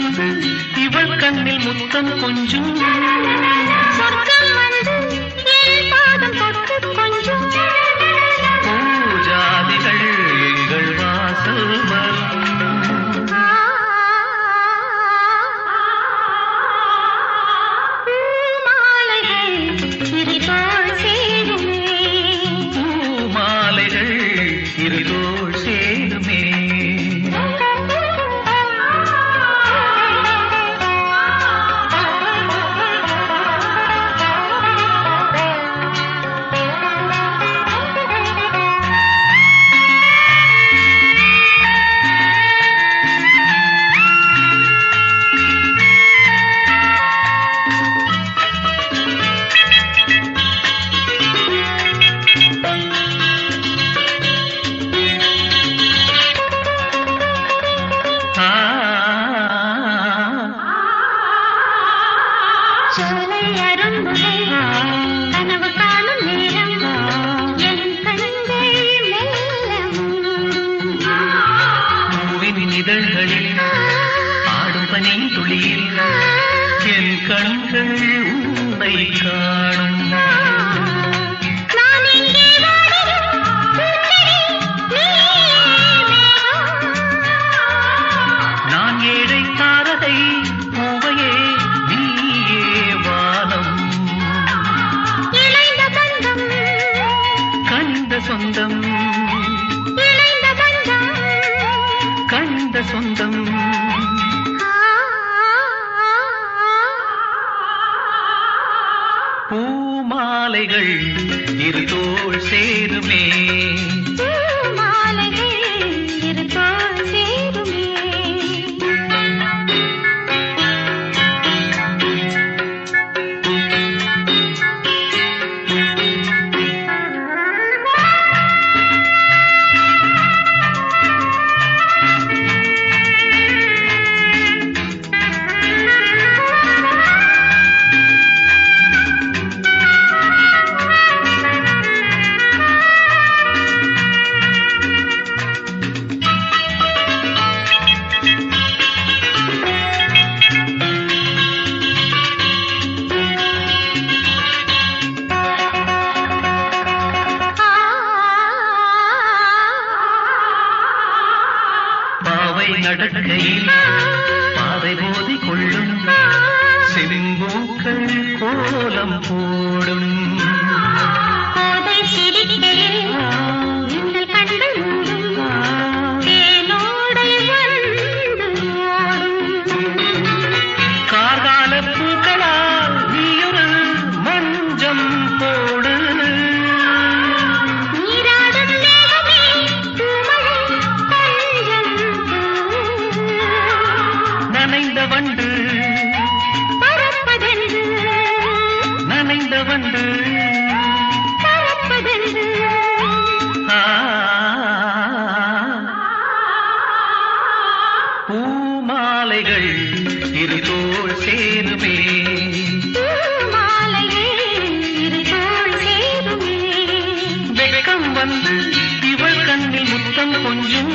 வந்து இவள் கண்ணில் முத்தம் கொஞ்சும் சொர்க்கம் வந்து என் பாதம் தொட்டு கொஞ்சம் பூஜாதிகள் எங்கள் வாசல் வரும் பூமாலைகள் இருதோள் சேருமே சோலை அரும்புகை கனவு காணும் நேரம் என் கண்கள் மெல்ல பூவின் இதழ்களில் ஆடும் பனி துளியில் என் கண்கள் உன்னை காணும் நான் இங்கே வாழும் நான் ஏழை தாரகை பூவையே நீயே வானம் இணைந்த பந்தம் கண்ட சொந்தம் இணைந்த பந்தம் கண்ட சொந்தம் பூமாலைகள் இருதோள் சேருமே பூமாலைகள் இருதோள் சேருமே பாவை நடக்கையில் பாதை போதி கொள்ளும் செம்பூக்கள் கோலம் போடும் கோதை சிரிக்கையில் எங்கள் கண்கள் மூடும் தேனோடை வந்து ஓடும் கார்கால பூக்களால் நீயொரு மஞ்சம் போடு நீராடும் மேகமே பூமழை கொஞ்சம் நனைந்த வண்டு பறப்பதென்று நனைந்த வண்டு பறப்பதென்று பூமாலைகள் இருதோள் சேருமே பூமாலைகள் இருதோள் சேருமே வெட்கம் வந்து இவள் கண்ணில் முத்தம் கொஞ்சும்